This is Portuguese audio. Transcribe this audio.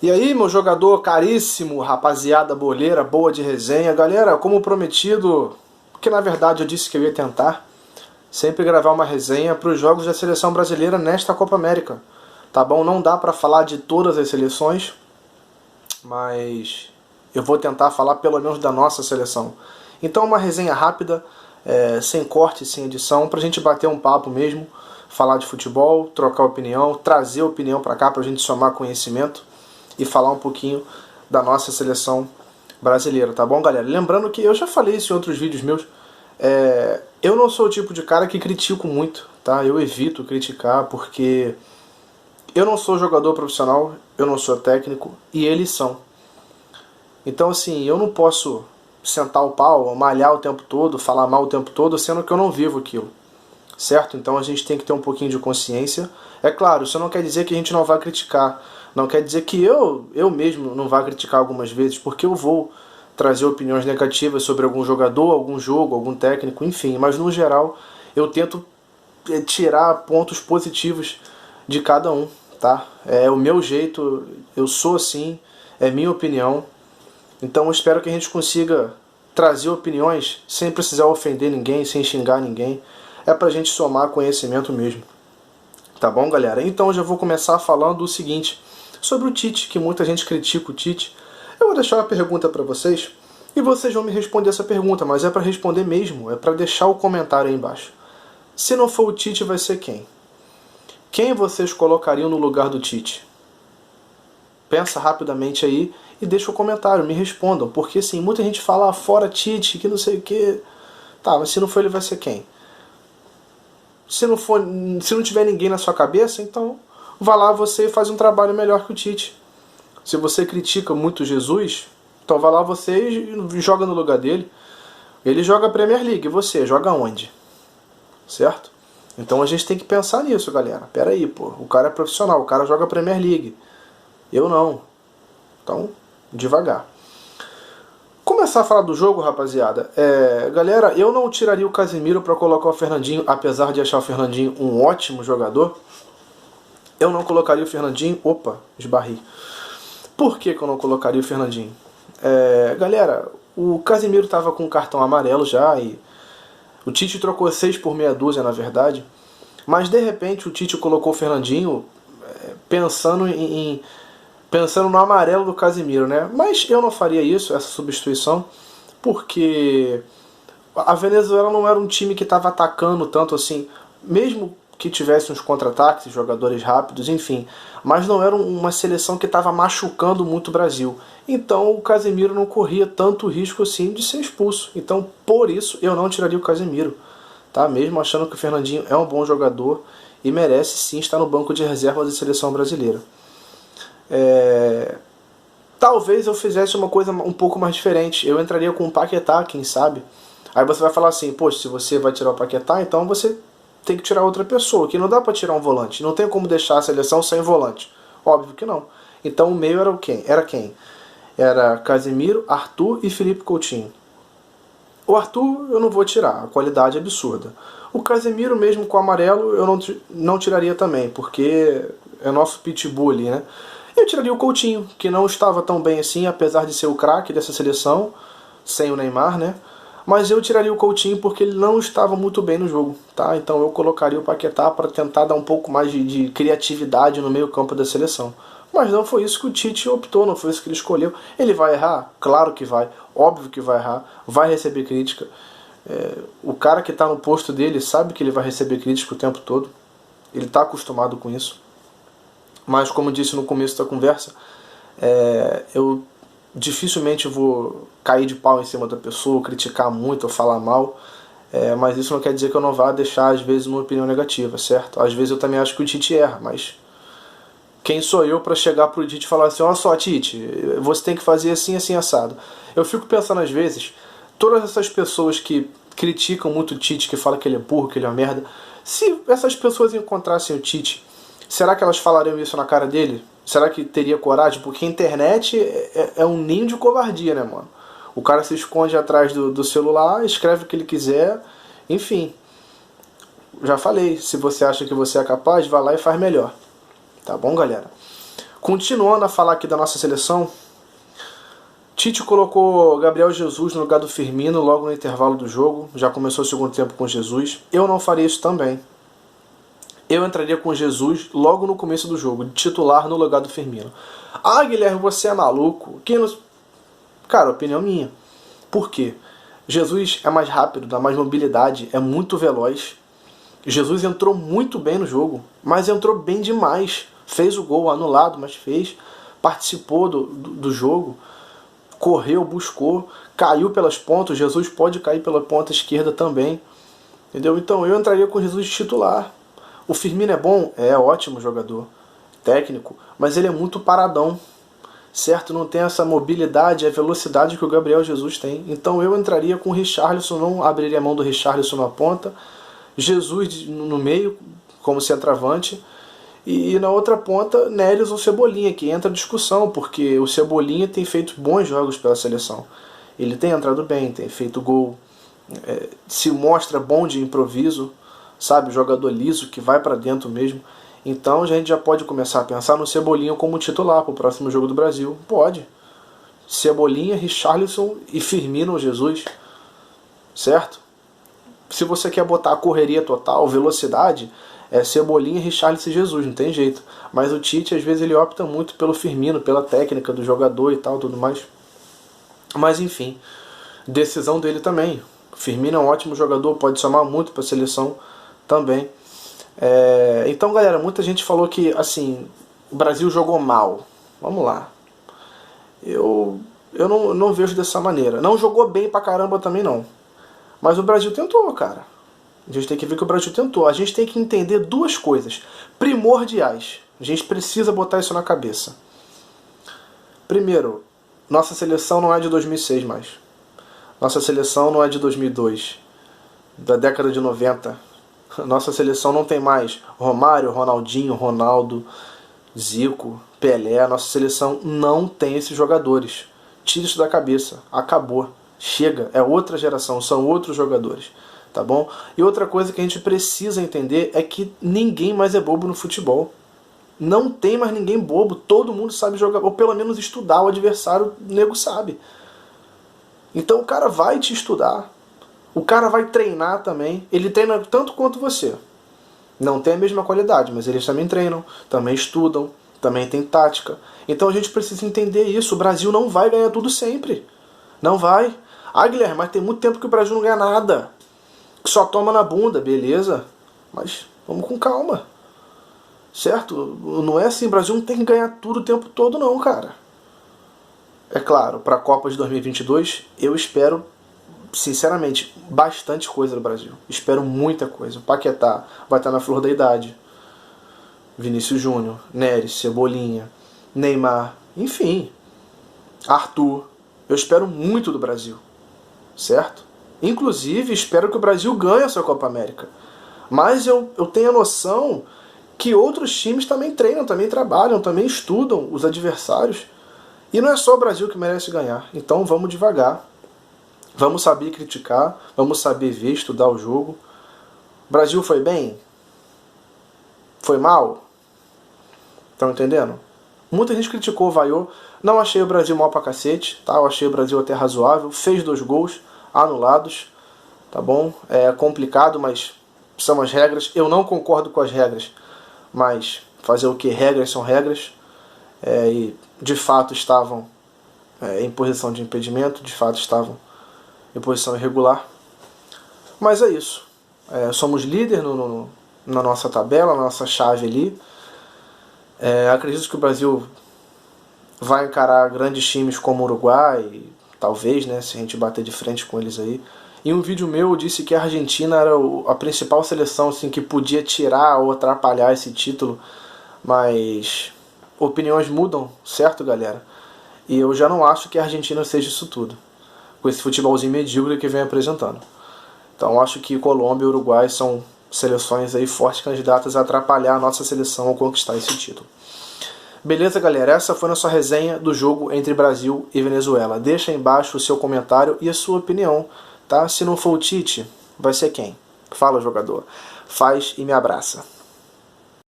E aí, meu jogador caríssimo, rapaziada boleira, boa de resenha. Galera, como prometido, que na verdade eu disse que eu ia tentar, sempre gravar uma resenha para os jogos da seleção brasileira nesta Copa América. Tá bom? Não dá para falar de todas as seleções, mas eu vou tentar falar pelo menos da nossa seleção. Então, uma resenha rápida, sem corte, sem edição, pra gente bater um papo mesmo, falar de futebol, trocar opinião, trazer opinião pra cá pra gente somar conhecimento e falar um pouquinho da nossa seleção brasileira, tá bom, galera? Lembrando que eu já falei isso em outros vídeos meus, eu não sou o tipo de cara que critico muito, tá? Eu evito criticar porque eu não sou jogador profissional, eu não sou técnico e eles são. Então, assim, eu não posso sentar o pau, malhar o tempo todo, falar mal o tempo todo, sendo que eu não vivo aquilo, certo? Então a gente tem que ter um pouquinho de consciência. É claro, isso não quer dizer que a gente não vai criticar, não quer dizer que eu mesmo não vá criticar algumas vezes, porque eu vou trazer opiniões negativas sobre algum jogador, algum jogo, algum técnico, enfim, mas no geral eu tento tirar pontos positivos de cada um, tá? É o meu jeito, eu sou assim, é minha opinião. Então eu espero que a gente consiga trazer opiniões sem precisar ofender ninguém, sem xingar ninguém. É pra gente somar conhecimento mesmo. Tá bom, galera? Então eu já vou começar falando o seguinte, sobre o Tite, que muita gente critica o Tite. Eu vou deixar uma pergunta pra vocês e vocês vão me responder essa pergunta, mas é pra responder mesmo, é pra deixar o comentário aí embaixo. Se não for o Tite, vai ser quem? Quem vocês colocariam no lugar do Tite? Pensa rapidamente aí e deixa o comentário, me respondam. Porque assim, muita gente fala fora Tite, que não sei o que. Tá, mas se não for ele vai ser quem? Se não tiver ninguém na sua cabeça, então vá lá você e faz um trabalho melhor que o Tite. Se você critica muito Jesus, então vá lá você e joga no lugar dele. Ele joga a Premier League, e você joga onde? Certo? Então a gente tem que pensar nisso, galera. Pera aí, pô. O cara é profissional, o cara joga a Premier League. Eu não. Então, devagar. Começar a falar do jogo, rapaziada. Galera, eu não tiraria o Casemiro para colocar o Fernandinho, apesar de achar o Fernandinho um ótimo jogador. Eu não colocaria o Fernandinho. Opa, esbarrei. Por que eu não colocaria o Fernandinho? Galera, o Casemiro estava com um cartão amarelo já e o Tite trocou 6 por meia dúzia, na verdade. Mas de repente o Tite colocou o Fernandinho pensando no amarelo do Casemiro, né? Mas eu não faria isso, essa substituição, porque a Venezuela não era um time que estava atacando tanto assim, mesmo que tivesse uns contra-ataques, jogadores rápidos, enfim, mas não era uma seleção que estava machucando muito o Brasil. Então o Casemiro não corria tanto risco assim de ser expulso. Então por isso eu não tiraria o Casemiro, tá? Mesmo achando que o Fernandinho é um bom jogador e merece sim estar no banco de reserva da seleção brasileira. Talvez eu fizesse uma coisa um pouco mais diferente. Eu entraria com o Paquetá, quem sabe? Aí você vai falar assim, poxa, se você vai tirar o Paquetá, então você tem que tirar outra pessoa, que não dá pra tirar um volante. Não tem como deixar a seleção sem volante. Óbvio que não. Então o meio era quem? Era Casemiro, Arthur e Felipe Coutinho. O Arthur eu não vou tirar, a qualidade é absurda. O Casemiro mesmo com o amarelo eu não tiraria também, porque é nosso pitbull ali, né? Eu tiraria o Coutinho, que não estava tão bem assim, apesar de ser o craque dessa seleção, sem o Neymar, né? Mas eu tiraria o Coutinho porque ele não estava muito bem no jogo, tá? Então eu colocaria o Paquetá para tentar dar um pouco mais de criatividade no meio campo da seleção. Mas não foi isso que o Tite optou, não foi isso que ele escolheu. Ele vai errar? Claro que vai, óbvio que vai errar, vai receber crítica. O cara que está no posto dele sabe que ele vai receber crítica o tempo todo, ele está acostumado com isso. Mas como disse no começo da conversa, eu dificilmente vou cair de pau em cima da pessoa, criticar muito ou falar mal, mas isso não quer dizer que eu não vá deixar às vezes uma opinião negativa, certo? Às vezes eu também acho que o Tite erra, mas quem sou eu para chegar pro Tite e falar assim, olha só Tite, você tem que fazer assim, assim, assado. Eu fico pensando às vezes, todas essas pessoas que criticam muito o Tite, que falam que ele é burro, que ele é uma merda, se essas pessoas encontrassem o Tite, será que elas falariam isso na cara dele? Será que teria coragem? Porque a internet é um ninho de covardia, né, mano? O cara se esconde atrás do celular, escreve o que ele quiser, enfim. Já falei, se você acha que você é capaz, vá lá e faz melhor. Tá bom, galera? Continuando a falar aqui da nossa seleção, Tite colocou Gabriel Jesus no lugar do Firmino logo no intervalo do jogo. Já começou o segundo tempo com Jesus. Eu não faria isso também. Eu entraria com Jesus logo no começo do jogo, de titular no lugar do Firmino. Ah, Guilherme, você é maluco? Cara, opinião minha. Por quê? Jesus é mais rápido, dá mais mobilidade, é muito veloz. Jesus entrou muito bem no jogo, mas entrou bem demais. Fez o gol anulado, mas fez. Participou do jogo, correu, buscou, caiu pelas pontas. Jesus pode cair pela ponta esquerda também. Entendeu? Então eu entraria com Jesus de titular. O Firmino é bom? É ótimo jogador, técnico, mas ele é muito paradão. Certo? Não tem essa mobilidade, a velocidade que o Gabriel Jesus tem. Então eu entraria com o Richarlison, não abriria a mão do Richarlison na ponta, Jesus no meio, como centroavante, e na outra ponta, Neres ou Cebolinha, que entra a discussão, porque o Cebolinha tem feito bons jogos pela seleção. Ele tem entrado bem, tem feito gol, se mostra bom de improviso, sabe? Jogador liso, que vai para dentro mesmo. Então a gente já pode começar a pensar no Cebolinha como titular para o próximo jogo do Brasil. Pode. Cebolinha, Richarlison e Firmino ou Jesus. Certo? Se você quer botar a correria total, velocidade, é Cebolinha, Richarlison e Jesus, não tem jeito. Mas o Tite, às vezes, ele opta muito pelo Firmino, pela técnica do jogador e tal, tudo mais. Mas enfim, decisão dele também. O Firmino é um ótimo jogador, pode somar muito para a seleção também. Então, galera, muita gente falou que assim, o Brasil jogou mal. Vamos lá. Eu não vejo dessa maneira. Não jogou bem pra caramba também não. Mas o Brasil tentou, cara. A gente tem que ver que o Brasil tentou. A gente tem que entender duas coisas primordiais. A gente precisa botar isso na cabeça. Primeiro, nossa seleção não é de 2006 mais. Nossa seleção não é de 2002. Da década de 90. Nossa seleção não tem mais Romário, Ronaldinho, Ronaldo, Zico, Pelé. Nossa seleção não tem esses jogadores. Tira isso da cabeça. Acabou. Chega. É outra geração. São outros jogadores. Tá bom? E outra coisa que a gente precisa entender é que ninguém mais é bobo no futebol. Não tem mais ninguém bobo. Todo mundo sabe jogar. Ou pelo menos estudar o adversário. O nego sabe. Então o cara vai te estudar. O cara vai treinar também. Ele treina tanto quanto você. Não tem a mesma qualidade, mas eles também treinam, também estudam, também tem tática. Então a gente precisa entender isso. O Brasil não vai ganhar tudo sempre. Não vai. Ah, Guilherme, mas tem muito tempo que o Brasil não ganha nada. Que só toma na bunda, beleza. Mas vamos com calma. Certo? Não é assim, o Brasil não tem que ganhar tudo o tempo todo não, cara. É claro, para a Copa de 2022, eu espero sinceramente, bastante coisa no Brasil. Espero muita coisa. O Paquetá vai estar na flor da idade. Vinícius Júnior, Neres, Cebolinha, Neymar, enfim. Arthur. Eu espero muito do Brasil. Certo? Inclusive, espero que o Brasil ganhe essa Copa América. Mas eu tenho a noção que outros times também treinam, também trabalham, também estudam os adversários. E não é só o Brasil que merece ganhar. Então vamos devagar. Vamos saber criticar, vamos saber ver, estudar o jogo. O Brasil foi bem? Foi mal? Estão entendendo? Muita gente criticou, vaiou. Não achei o Brasil mal pra cacete, tá? Eu achei o Brasil até razoável. Fez 2 gols anulados, tá bom? É complicado, mas são as regras. Eu não concordo com as regras, mas fazer o que? Regras são regras. E de fato estavam em posição de impedimento, de fato estavam em posição irregular. Mas é isso. Somos líder na nossa tabela, na nossa chave ali. Acredito que o Brasil vai encarar grandes times como o Uruguai, talvez, né, se a gente bater de frente com eles aí. Em um vídeo meu eu disse que a Argentina era a principal seleção assim, que podia tirar ou atrapalhar esse título, mas opiniões mudam, certo, galera? E eu já não acho que a Argentina seja isso tudo, com esse futebolzinho medíocre que vem apresentando. Então acho que Colômbia e Uruguai são seleções aí fortes candidatas a atrapalhar a nossa seleção ao conquistar esse título. Beleza, galera? Essa foi a nossa resenha do jogo entre Brasil e Venezuela. Deixa aí embaixo o seu comentário e a sua opinião, tá? Se não for o Tite, vai ser quem? Fala, jogador. Faz e me abraça.